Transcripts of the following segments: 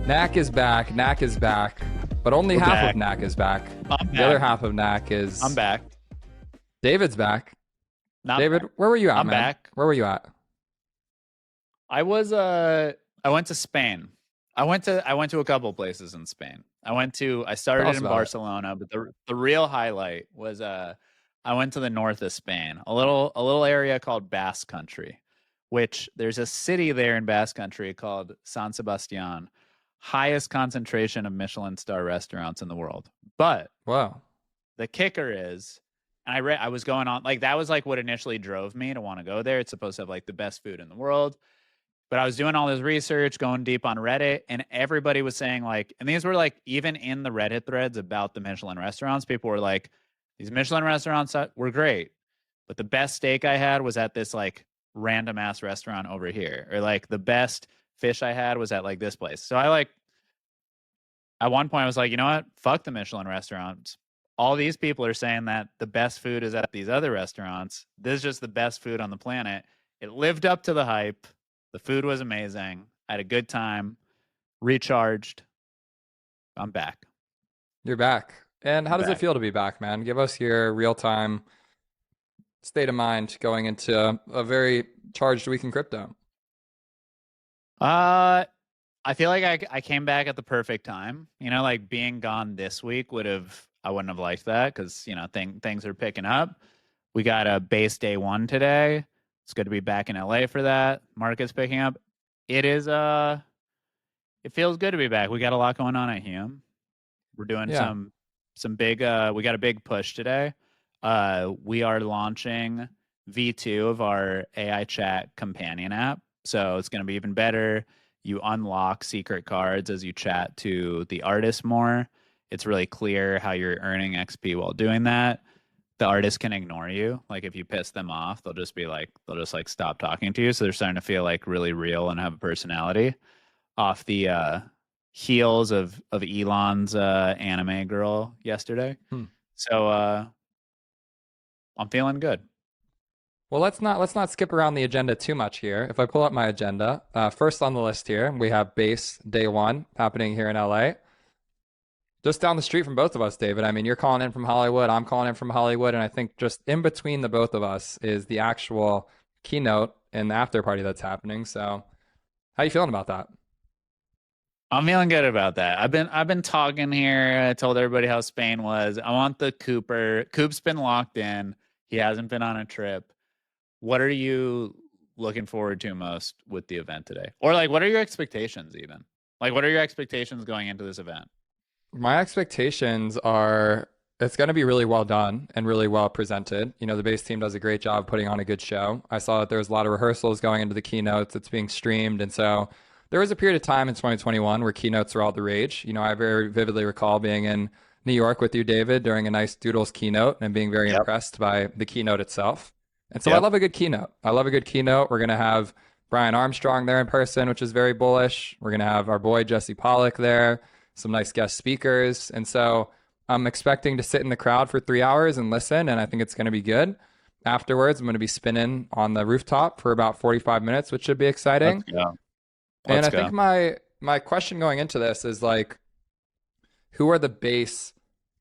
NAC is back. NAC is back. But only We're half back. of NAC is back. I'm The other back. half of NAC is... I'm back. David's back. Not David, back. where were you at, I'm man? back. Where were you at? I went to Spain. I went to a couple places in Spain. I started Tell us in about it. Barcelona, but the real highlight was I went to the north of Spain, a little area called Basque Country, which there's a city there in Basque Country called San Sebastian, highest concentration of Michelin star restaurants in the world. But Wow. the kicker is, and I was going on, like, that was like what initially drove me to want to go there. It's supposed to have like the best food in the world. But I was doing all this research, going deep on Reddit, and everybody was saying, like, and these were like, even in the Reddit threads about the Michelin restaurants, people were like, these Michelin restaurants were great, but the best steak I had was at this like random ass restaurant over here, or like the best fish I had was at like this place. So at one point I was like, you know what? Fuck the Michelin restaurants. All these people are saying that the best food is at these other restaurants. This is just the best food on the planet. It lived up to the hype. The food was amazing. I had a good time. Recharged. I'm back. You're back. And how does it Back. feel to be back, man? Give us your real-time state of mind going into a very charged week in crypto. I feel like I came back at the perfect time. You know, like being gone this week I wouldn't have liked that because, you know, things are picking up. We got a base day one today. It's good to be back in LA for that. Market's picking up. It feels good to be back. We got a lot going on at Hume. We're doing Yeah. some big we got a big push today. We are launching V2 of our AI chat companion app. So it's going to be even better. You unlock secret cards as you chat to the artist more. It's really clear how you're earning XP while doing that. The artist can ignore you. Like if you piss them off, they'll just stop talking to you. So they're starting to feel like really real and have a personality off the heels of Elon's anime girl yesterday. So I'm feeling good. Well, let's not skip around the agenda too much here. If I pull up my agenda, first on the list here, we have base day one happening here in LA. Just down the street from both of us, David. I mean, you're calling in from Hollywood, I'm calling in from Hollywood, and I think just in between the both of us is the actual keynote and the after party that's happening. So, how you feeling about that? I'm feeling good about that. I've been talking here. I told everybody how Spain was. I want the Cooper. Coop's been locked in. He hasn't been on a trip. What are you looking forward to most with the event today? Or like, what are your expectations even? Like, what are your expectations going into this event? My expectations are it's going to be really well done and really well presented. You know, the base team does a great job putting on a good show. I saw that there was a lot of rehearsals going into the keynotes. It's being streamed. And so there was a period of time in 2021 where keynotes were all the rage. You know, I very vividly recall being in New York with you, David, during a nice Doodles keynote and being very impressed by the keynote itself. And so I love a good keynote. I love a good keynote. We're going to have Brian Armstrong there in person, which is very bullish. We're going to have our boy Jesse Pollock there, some nice guest speakers. And so I'm expecting to sit in the crowd for 3 hours and listen, and I think it's going to be good. Afterwards, I'm going to be spinning on the rooftop for about 45 minutes, which should be exciting. And I think my question going into this is like, who are the base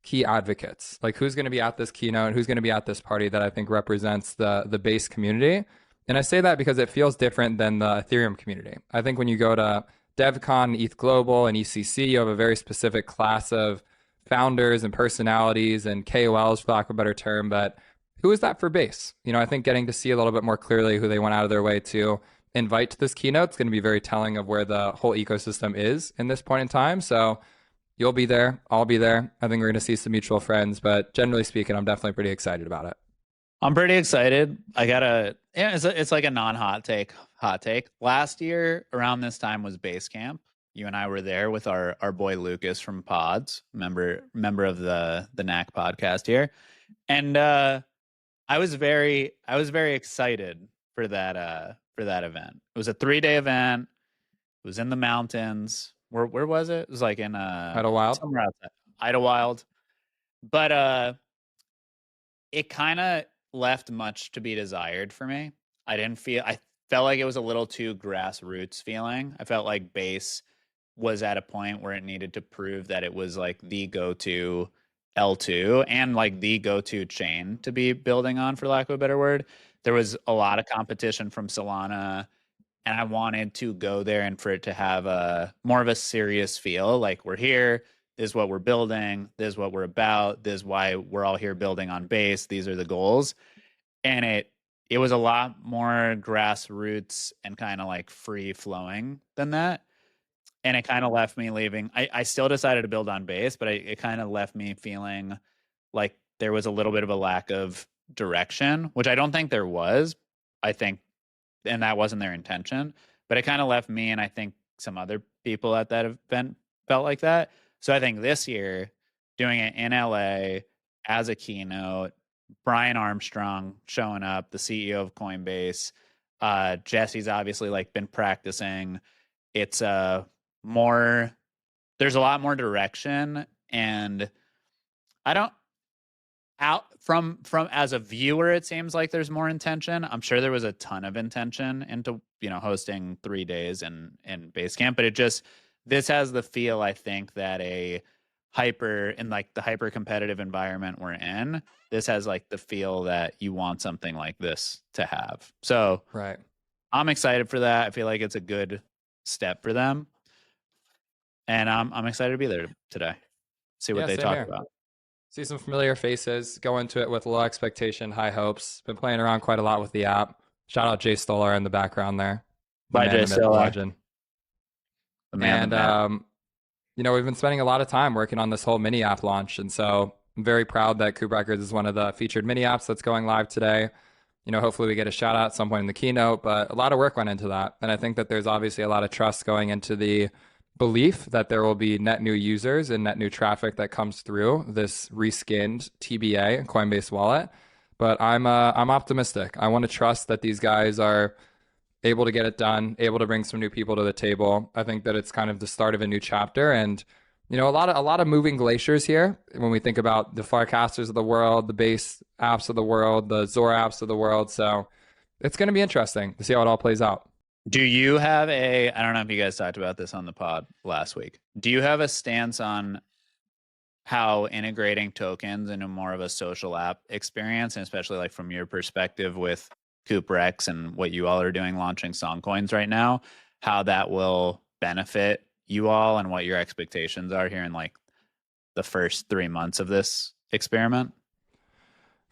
key advocates? Like who's going to be at this keynote? Who's going to be at this party that I think represents the base community? And I say that because it feels different than the Ethereum community. I think when you go to DevCon, ETH Global, and ECC, you have a very specific class of founders and personalities and KOLs, for lack of a better term. But who is that for base? You know, I think getting to see a little bit more clearly who they went out of their way to invite to this keynote is going to be very telling of where the whole ecosystem is in this point in time. So you'll be there. I'll be there. I think we're going to see some mutual friends. But generally speaking, I'm definitely pretty excited about it. I'm pretty excited. It's like a non-hot take, hot take. Last year around this time was Basecamp. You and I were there with our boy Lucas from Pods, member of the NAC podcast here. And I was very excited for that event. It was a 3-day event. It was in the mountains. Where was it? It was like in Idlewild. somewhere outside Idlewild. But it kind of left much to be desired for me. I felt like it was a little too grassroots feeling. I felt like base was at a point where it needed to prove that it was like the go-to L2 and like the go-to chain to be building on, for lack of a better word. There was a lot of competition from Solana, and I wanted to go there and for it to have a more of a serious feel. Like, we're here, this is what we're building, this is what we're about, this is why we're all here building on Base, these are the goals. And it was a lot more grassroots and kind of like free flowing than that. And it kind of left me leaving. I still decided to build on Base, but it kind of left me feeling like there was a little bit of a lack of direction, which I don't think there was. I think, and that wasn't their intention, but it kind of left me, and I think some other people at that event felt like that. So I think this year, doing it in LA as a keynote, Brian Armstrong showing up, the CEO of Coinbase, Jesse's obviously like been practicing. It's there's a lot more direction, and I don't out from as a viewer, it seems like there's more intention. I'm sure there was a ton of intention into, hosting 3 days in Basecamp, but this has the feel, I think, that in like the hyper competitive environment we're in, this has like the feel that you want something like this to have. So Right. I'm excited for that. I feel like it's a good step for them. And I'm excited to be there today. See what they talk about. See some familiar faces. Go into it with low expectation, high hopes. Been playing around quite a lot with the app. Shout out Jay Stoller in the background there. Bye, Jay Stoller. Legend. And we've been spending a lot of time working on this whole mini app launch, and so I'm very proud that Coop Records is one of the featured mini apps that's going live today. Hopefully we get a shout out at some point in the keynote, but a lot of work went into that, and I think that there's obviously a lot of trust going into the belief that there will be net new users and net new traffic that comes through this reskinned TBA Coinbase wallet. But I'm optimistic. I want to trust that these guys are able to get it done, able to bring some new people to the table. I think that it's kind of the start of a new chapter, and a lot of moving glaciers here when we think about the Farcasters of the world, the Base apps of the world, the Zora apps of the world. So it's going to be interesting to see how it all plays out. Do you have I don't know if you guys talked about this on the pod last week. Do you have a stance on how integrating tokens into more of a social app experience, and especially like from your perspective with Coop Rex and what you all are doing launching songcoins right now, how that will benefit you all and what your expectations are here in like the first 3 months of this experiment?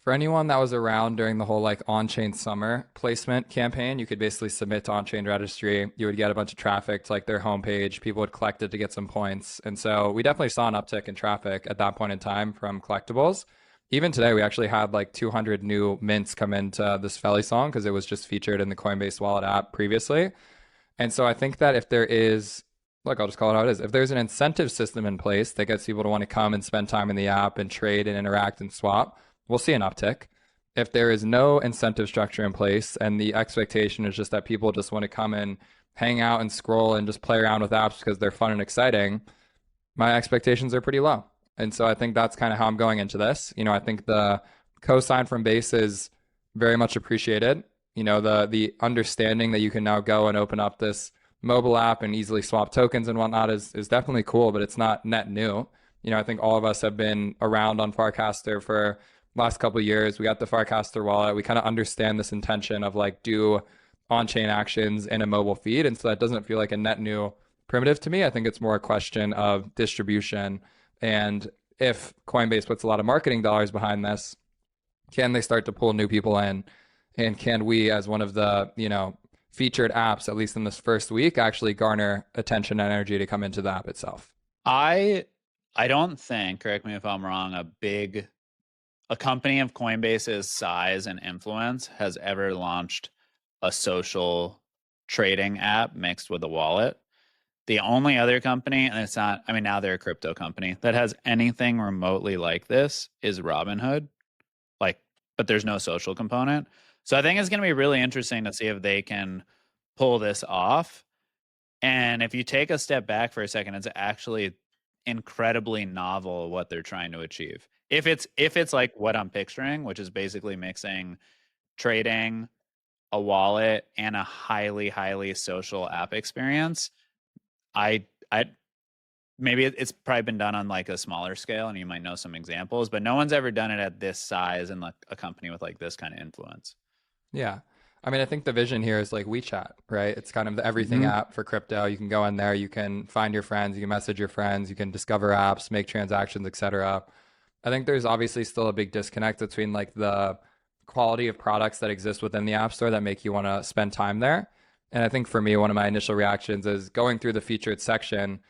For anyone that was around during the whole like on-chain summer placement campaign, you could basically submit to on-chain registry. You would get a bunch of traffic to like their homepage. People would collect it to get some points. And so we definitely saw an uptick in traffic at that point in time from collectibles. Even today, we actually had like 200 new mints come into this Felly song because it was just featured in the Coinbase Wallet app previously. And so I think that if there is, look, I'll just call it how it is. If there's an incentive system in place that gets people to want to come and spend time in the app and trade and interact and swap, we'll see an uptick. If there is no incentive structure in place and the expectation is just that people just want to come and hang out and scroll and just play around with apps because they're fun and exciting, my expectations are pretty low. And so I think that's kind of how I'm going into this. I think the cosign from Base is very much appreciated. The understanding that you can now go and open up this mobile app and easily swap tokens and whatnot is definitely cool, but it's not net new. I think all of us have been around on Farcaster for last couple of years. We got the Farcaster wallet. We kind of understand this intention of like do on-chain actions in a mobile feed. And so that doesn't feel like a net new primitive to me. I think it's more a question of distribution. And if Coinbase puts a lot of marketing dollars behind this, can they start to pull new people in? And can we, as one of the, featured apps, at least in this first week, actually garner attention and energy to come into the app itself? I don't think, correct me if I'm wrong, a company of Coinbase's size and influence has ever launched a social trading app mixed with a wallet. The only other company, and it's not, now they're a crypto company, that has anything remotely like this is Robinhood. But there's no social component. So I think it's going to be really interesting to see if they can pull this off. And if you take a step back for a second, it's actually incredibly novel what they're trying to achieve. If it's like what I'm picturing, which is basically mixing trading, a wallet, and a highly, highly social app experience, I maybe it's probably been done on like a smaller scale, and you might know some examples, but no one's ever done it at this size and like a company with like this kind of influence. Yeah. I mean, I think the vision here is like WeChat, right? It's kind of the everything Mm-hmm. app for crypto. You can go in there, you can find your friends, you can message your friends, you can discover apps, make transactions, etc. I think there's obviously still a big disconnect between like the quality of products that exist within the App Store that make you want to spend time there. And I think for me, one of my initial reactions is going through the featured section.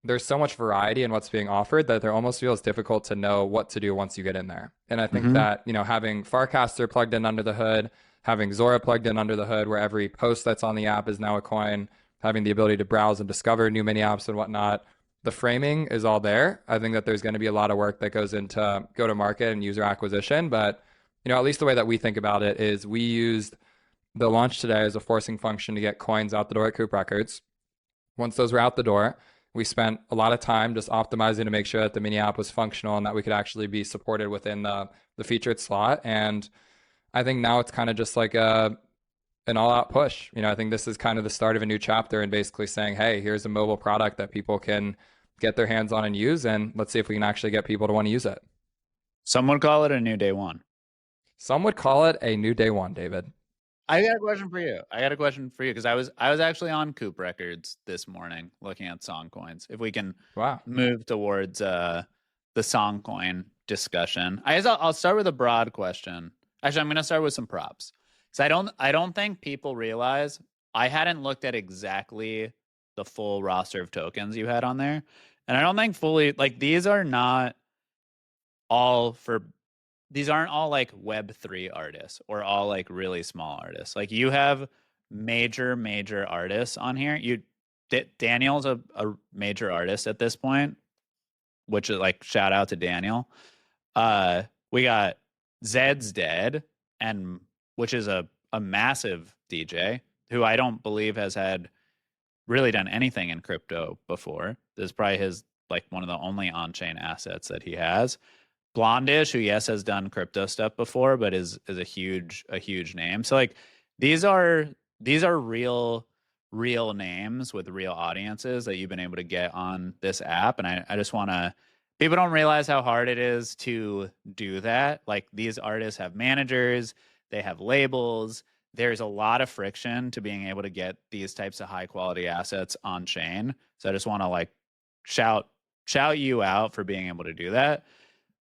There's so much variety in what's being offered that there almost feels difficult to know what to do once you get in there. And I think Mm-hmm. that, having Farcaster plugged in under the hood, having Zora plugged in under the hood, where every post that's on the app is now a coin, having the ability to browse and discover new mini apps and whatnot, the framing is all there. I think that there's going to be a lot of work that goes into go to market and user acquisition. But, at least the way that we think about it is we used the launch today as a forcing function to get coins out the door at Coop Records. Once those were out the door, we spent a lot of time just optimizing to make sure that the mini app was functional and that we could actually be supported within the featured slot. And I think now it's kind of just like an all-out push. I think this is kind of the start of a new chapter and basically saying, hey, here's a mobile product that people can get their hands on and use, and let's see if we can actually get people to want to use it. Some would call it a new day one. Some would call it a new day one, David. I got a question for you. Because I was actually on Coop Records this morning looking at song coins. If we can move towards the song coin discussion. I'll start with a broad question. Actually, I'm going to start with some props. Because I don't think people realize I hadn't looked at exactly the full roster of tokens you had on there. And I don't think fully, like, these aren't all like Web3 artists or all like really small artists. Like, you have major artists on here. Daniel's a major artist at this point, which is like, shout out to Daniel. We got Zed's Dead, and which is a massive DJ who I don't believe has had really done anything in crypto before. This is probably his, like, one of the only on-chain assets that he has. Blondish, who, yes, has done crypto stuff before, but is a huge name. So, like, these are real names with real audiences that you've been able to get on this app. And I just want to, people don't realize how hard it is to do that. Like, these artists have managers, they have labels. There's a lot of friction to being able to get these types of high quality assets on chain. So I just want to, like, shout you out for being able to do that.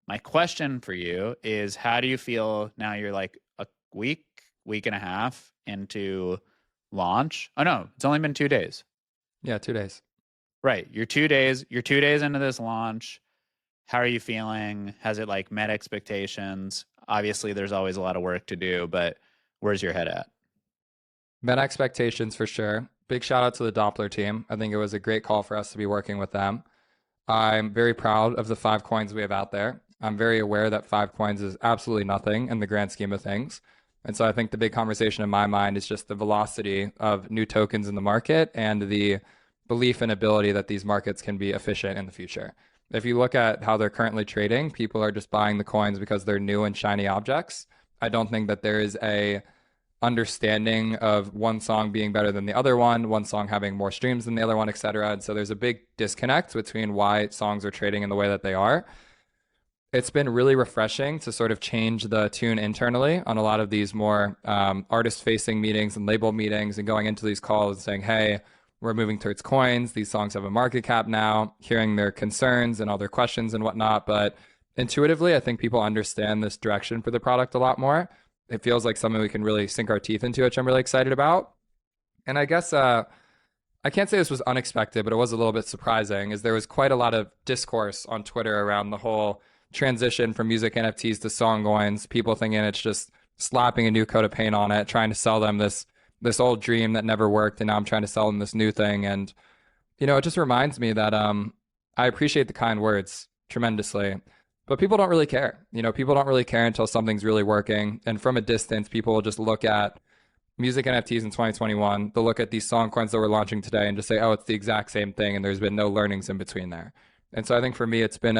My question for you is, how do you feel now you're like a week and a half into launch? Oh no, it's only been 2 days. Yeah, 2 days. Right. You're 2 days into this launch. How are you feeling? Has it like met expectations? Obviously there's always a lot of work to do, but where's your head at? Met expectations for sure. Big shout out to the Doppler team. I think it was a great call for us to be working with them. I'm very proud of the 5 coins we have out there. I'm very aware that 5 coins is absolutely nothing in the grand scheme of things. And so I think the big conversation in my mind is just the velocity of new tokens in the market and the belief and ability that these markets can be efficient in the future. If you look at how they're currently trading, people are just buying the coins because they're new and shiny objects. I don't think that there is a understanding of one song being better than the other one song having more streams than the other one, etc. And so there's a big disconnect between why songs are trading in the way that they are. It's been really refreshing to sort of change the tune internally on a lot of these more artist-facing meetings and label meetings, and going into these calls and saying, hey, we're moving towards coins. These songs have a market cap now, hearing their concerns and all their questions and whatnot. But intuitively, I think people understand this direction for the product a lot more. It feels like something we can really sink our teeth into, which I'm really excited about. And I guess I can't say this was unexpected, but it was a little bit surprising, is there was quite a lot of discourse on Twitter around the whole transition from music NFTs to song coins, people thinking it's just slapping a new coat of paint on it, trying to sell them this old dream that never worked, and now I'm trying to sell them this new thing. And, it just reminds me that I appreciate the kind words tremendously, but people don't really care. People don't really care until something's really working. And from a distance, people will just look at music NFTs in 2021. They'll look at these song coins that we're launching today and just say, oh, it's the exact same thing, and there's been no learnings in between there. And so I think for me, it's been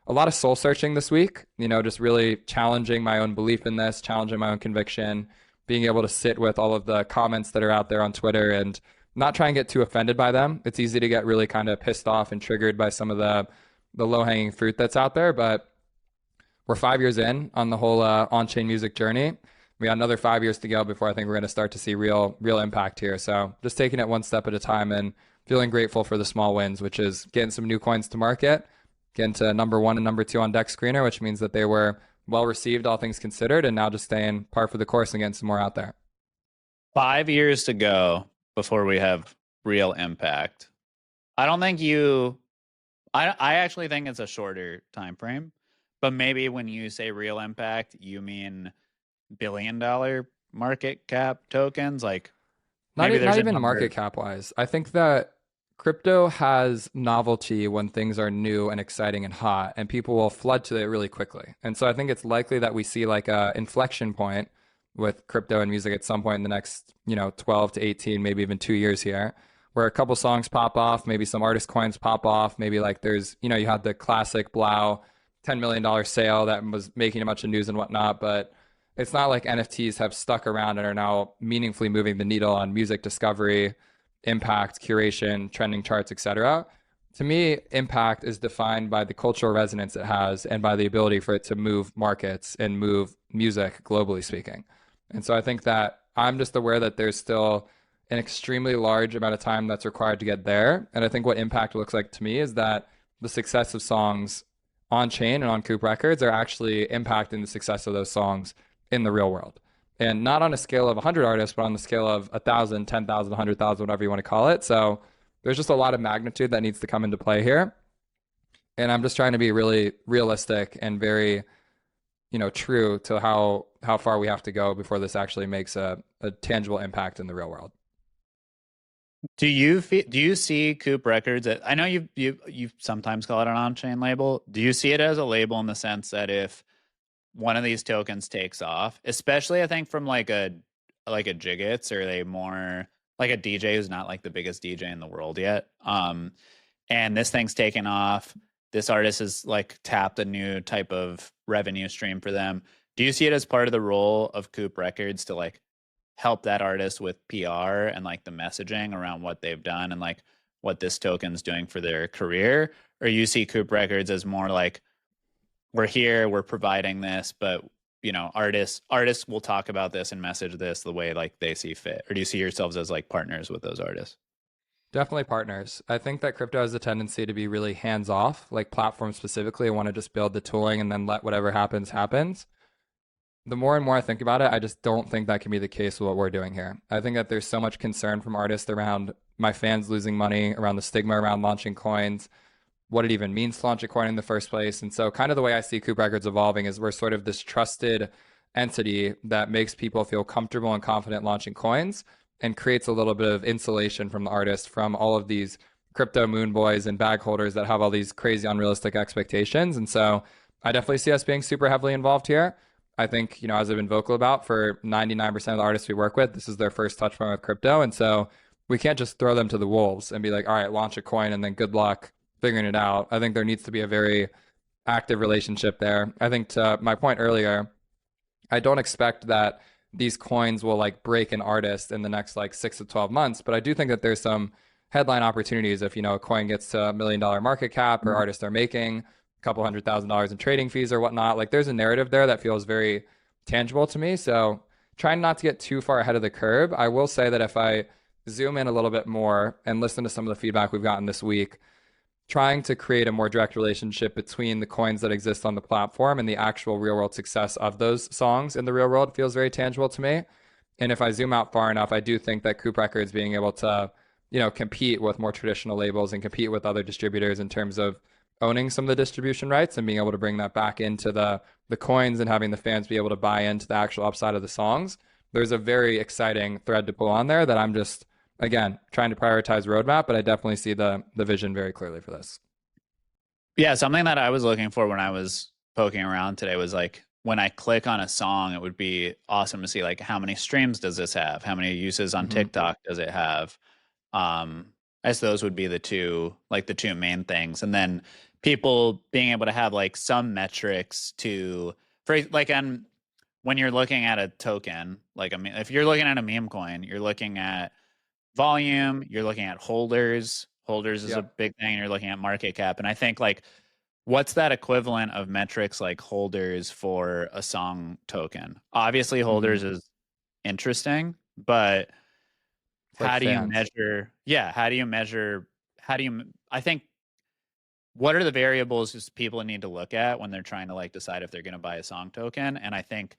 a lot of soul searching this week, just really challenging my own belief in this, challenging my own conviction, being able to sit with all of the comments that are out there on Twitter and not try and get too offended by them. It's easy to get really kind of pissed off and triggered by some of the low-hanging fruit that's out there, but we're 5 years in on the whole on-chain music journey. We got another 5 years to go before I think we're going to start to see real impact here. So just taking it one step at a time and feeling grateful for the small wins, which is getting some new coins to market, getting to number 1 and number 2 on Dex Screener, which means that they were well received, all things considered, and now just staying par for the course and getting some more out there. 5 years to go before we have real impact. I don't think I actually think it's a shorter time frame, but maybe when you say real impact, you mean billion-dollar market cap tokens? Like Not, maybe not there's a even number. market cap wise. I think that crypto has novelty when things are new and exciting and hot, and people will flood to it really quickly. And so I think it's likely that we see like a inflection point with crypto and music at some point in the next, 12 to 18, maybe even 2 years here, where a couple songs pop off, maybe some artist coins pop off, maybe like there's, you had the classic Blau $10 million sale that was making a bunch of news and whatnot, but it's not like NFTs have stuck around and are now meaningfully moving the needle on music discovery, impact, curation, trending charts, etc. To me, impact is defined by the cultural resonance it has and by the ability for it to move markets and move music, globally speaking. And so I think that I'm just aware that there's still an extremely large amount of time that's required to get there. And I think what impact looks like to me is that the success of songs on chain and on Coop Records are actually impacting the success of those songs in the real world. And not on a scale of 100 artists, but on the scale of 1,000, 10,000, 100,000, whatever you want to call it. So there's just a lot of magnitude that needs to come into play here. And I'm just trying to be really realistic and very, true to how far we have to go before this actually makes a tangible impact in the real world. Do you see Coop Records? I know you sometimes call it an on-chain label. Do you see it as a label in the sense that if one of these tokens takes off, especially I think from like a Jiggets or a more like a DJ who's not like the biggest DJ in the world yet, and this thing's taken off, this artist has like tapped a new type of revenue stream for them. Do you see it as part of the role of Coop Records to like help that artist with PR and like the messaging around what they've done and like what this token's doing for their career? Or you see Coop Records as more like, we're here, we're providing this, but artists will talk about this and message this the way like they see fit? Or do you see yourselves as like partners with those artists? Definitely partners. I think that crypto has a tendency to be really hands off, like platforms specifically want to just build the tooling and then let whatever happens. The more and more I think about it, I just don't think that can be the case with what we're doing here. I think that there's so much concern from artists around my fans losing money, around the stigma around launching coins, what it even means to launch a coin in the first place. And so kind of the way I see Coop Records evolving is we're sort of this trusted entity that makes people feel comfortable and confident launching coins and creates a little bit of insulation from the artist from all of these crypto moon boys and bag holders that have all these crazy unrealistic expectations. And so I definitely see us being super heavily involved here. I think, as I've been vocal about, for 99% of the artists we work with, this is their first touch point with crypto. And so we can't just throw them to the wolves and be like, all right, launch a coin and then good luck figuring it out. I think there needs to be a very active relationship there. I think to my point earlier, I don't expect that these coins will like break an artist in the next like 6 to 12 months, but I do think that there's some headline opportunities if, a coin gets to $1 million market cap or artists are making couple $100,000 in trading fees or whatnot. Like there's a narrative there that feels very tangible to me. So trying not to get too far ahead of the curve. I will say that if I zoom in a little bit more and listen to some of the feedback we've gotten this week, trying to create a more direct relationship between the coins that exist on the platform and the actual real world success of those songs in the real world feels very tangible to me. And if I zoom out far enough, I do think that Coop Records being able to, compete with more traditional labels and compete with other distributors in terms of owning some of the distribution rights and being able to bring that back into the coins and having the fans be able to buy into the actual upside of the songs. There's a very exciting thread to pull on there that I'm just, again, trying to prioritize roadmap, but I definitely see the vision very clearly for this. Yeah, something that I was looking for when I was poking around today was like, when I click on a song, it would be awesome to see like how many streams does this have? How many uses on TikTok does it have? I guess those would be the two main things. And then people being able to have like some metrics for like when you're looking at a token, like if you're looking at a meme coin, you're looking at volume, you're looking at holders. Holders is a Yep. big thing. You're looking at market cap. And I think like what's that equivalent of metrics like holders for a song token? Obviously, Hmm. holders is interesting, but It's like how do you fans. measure? Yeah, I think what are the variables just people need to look at when they're trying to like decide if they're going to buy a song token? And I think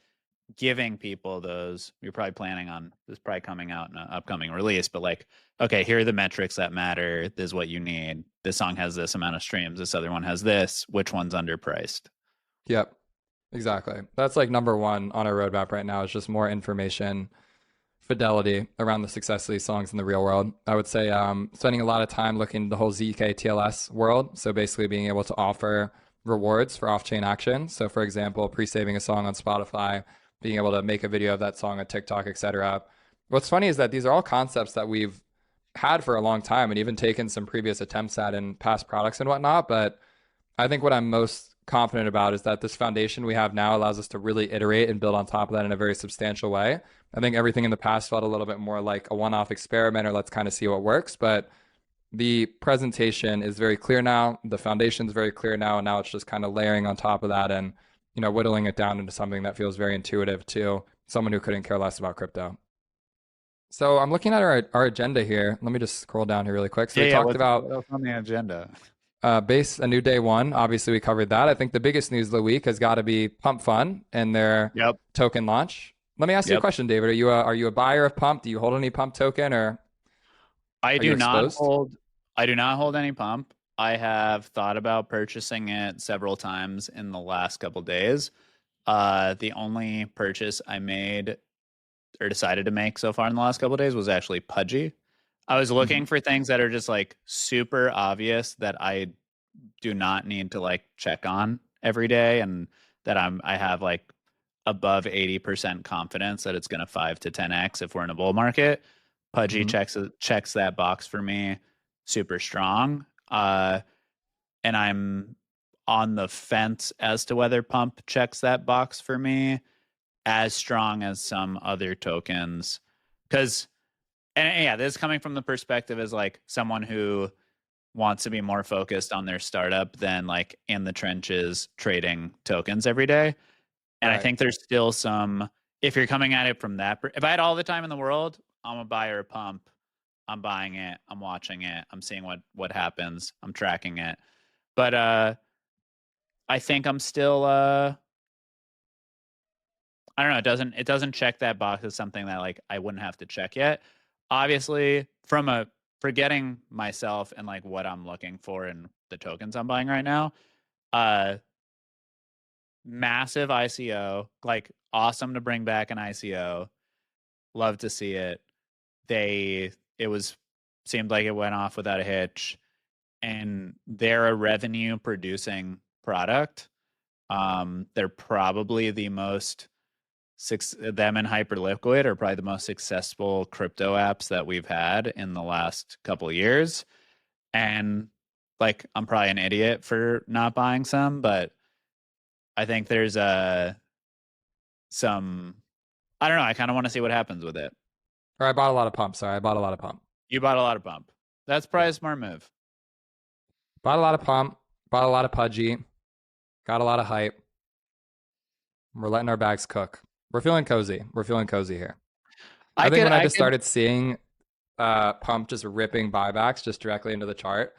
giving people those, you're probably planning on this probably coming out in an upcoming release, but like, okay, here are the metrics that matter. This is what you need. This song has this amount of streams. This other one has this. Which one's underpriced? Yep. Exactly. That's like number one on our roadmap right now is just more information fidelity around the success of these songs in the real world. I would say spending a lot of time looking at the whole ZK TLS world. So basically being able to offer rewards for off-chain action. So for example, pre-saving a song on Spotify, being able to make a video of that song on TikTok, etc. What's funny is that these are all concepts that we've had for a long time and even taken some previous attempts at in past products and whatnot. But I think what I'm most confident about is that this foundation we have now allows us to really iterate and build on top of that in a very substantial way. I think everything in the past felt a little bit more like a one-off experiment or let's kind of see what works, but the presentation is very clear now, the foundation is very clear now, and now it's just kind of layering on top of that and whittling it down into something that feels very intuitive to someone who couldn't care less about crypto. So I'm looking at our agenda here. Let me just scroll down here really quick. So Yeah, we yeah. talked about What else on the agenda? base a new day one. Obviously, we covered that. I think the biggest news of the week has got to be Pump.fun and their Yep. token launch. Let me ask you a Yep. question, David. Are you a buyer of Pump? Do you hold any Pump token, or I are you do not exposed? hold I do not hold any pump. I have thought about purchasing it several times in the last couple days. The only purchase I made or decided to make so far in the last couple days was actually Pudgy. I was Hmm. looking for things that are just like super obvious that I do not need to like check on every day and that I have like above 80% confidence that it's going to 5 to 10x if we're in a bull market. Pudgy Hmm. checks that box for me super strong. And I'm on the fence as to whether Pump checks that box for me as strong as some other tokens. Because, and yeah, this is coming from the perspective as like someone who wants to be more focused on their startup than like in the trenches trading tokens every day. And I Right. think there's still some, if you're coming at it from that, if I had all the time in the world, I'm a buyer of Pump. I'm buying it. I'm watching it. I'm seeing what happens. I'm tracking it. But I think I'm still I don't know, it doesn't check that box as something that like I wouldn't have to check yet. Obviously, from a forgetting myself and like what I'm looking for in the tokens I'm buying right now, uh massive ICO, like awesome to bring back an ICO. Love to see it. It was seemed like it went off without a hitch, and they're a revenue producing product. They're probably the most them and Hyperliquid are probably the most successful crypto apps that we've had in the last couple of years. And like I'm probably an idiot for not buying some, but I think there's some I don't know, I kind of want to see what happens with it. Or I bought a lot of Pump. Sorry, I bought a lot of Pump. You bought a lot of Pump. That's probably Yeah, a smart move. bought a lot of Pump. Bought a lot of Pudgy. Got a lot of hype. We're letting our bags cook. We're feeling cozy. We're feeling cozy here. I I think could when I I just could started seeing Pump just ripping buybacks just directly into the chart,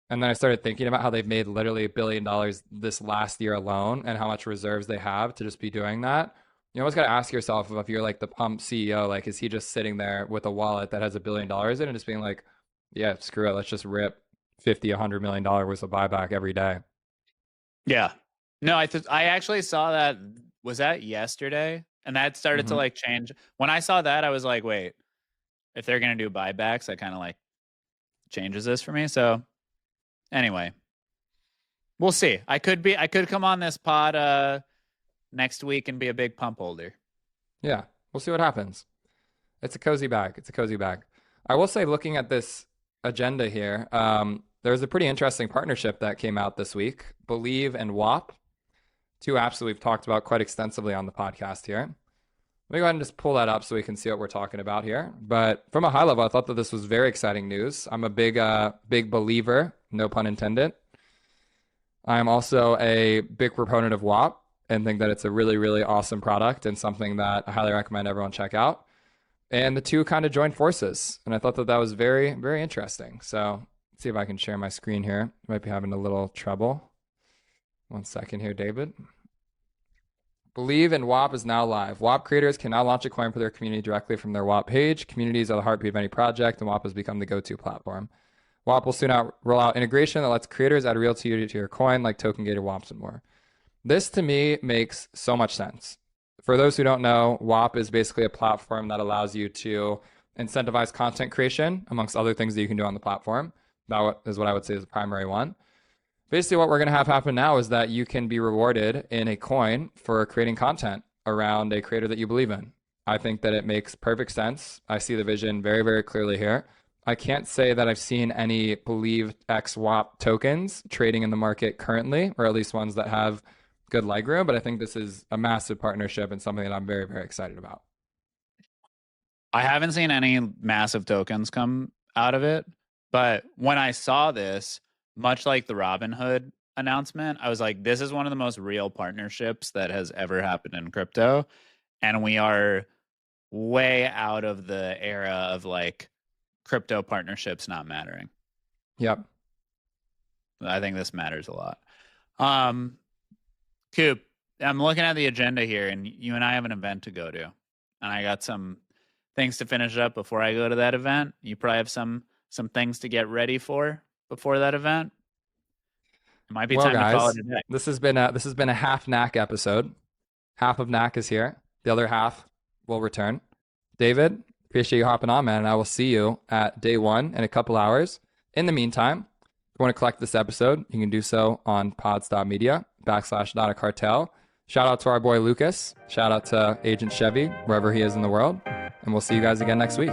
and then I started thinking about how they've made literally $1 billion this last year alone and how much reserves they have to just be doing that. You almost got to ask yourself if you're like the Pump CEO, like, is he just sitting there with a wallet that has $1 billion in it and just being like, yeah, screw it. Let's just rip 50, $100 million worth of buyback every day. Yeah. No, I actually saw that. Was that yesterday? And that started to Hmm. like change. When I saw that, I was like, wait, if they're gonna do buybacks, that kind of like changes this for me. So anyway, we'll see. I could come on this pod next week and be a big pump holder. Yeah, we'll see what happens. It's a cozy bag. It's a cozy bag. I will say, looking at this agenda here, there's a pretty interesting partnership that came out this week. Believe and WAP, two apps that we've talked about quite extensively on the podcast here. Let me go ahead and just pull that up so we can see what we're talking about here. But from a high level, I thought that this was very exciting news. I'm a big believer, no pun intended. I am also a big proponent of WAP and think that it's a really, really awesome product and something that I highly recommend everyone check out. And the two kind of joined forces. And I thought that that was very, very interesting. So let's see if I can share my screen here. Might be having a little trouble. 1 second here, David. Believe in WAP is now live. WAP creators can now launch a coin for their community directly from their WAP page. Communities are the heartbeat of any project, and WAP has become the go-to platform. WAP will soon roll out integration that lets creators add real utility to your coin, like token gated WAPs and more. This, to me, makes so much sense. For those who don't know, WAP is basically a platform that allows you to incentivize content creation, amongst other things that you can do on the platform. That is what I would say is the primary one. Basically, what we're going to have happen now is that you can be rewarded in a coin for creating content around a creator that you believe in. I think that it makes perfect sense. I see the vision very, very clearly here. I can't say that I've seen any believed XWAP tokens trading in the market currently, or at least ones that have good legroom, but I think this is a massive partnership and something that I'm very, very excited about. I haven't seen any massive tokens come out of it, but when I saw this, much like the Robinhood announcement, I was like, this is one of the most real partnerships that has ever happened in crypto. And we are way out of the era of like crypto partnerships not mattering. Yep. I think this matters a lot. Coop, I'm looking at the agenda here, and you and I have an event to go to. And I got some things to finish up before I go to that event. You probably have some things to get ready for before that event. It might be time to call it a day. This has been a half NAC episode. Half of NAC is here. The other half will return. David, appreciate you hopping on, man. And I will see you at day one in a couple hours. In the meantime, if you want to collect this episode, you can do so on pods.media/.a-cartel. Shout out to our boy Lucas. Shout out to Agent Chevy, wherever he is in the world. And we'll see you guys again next week.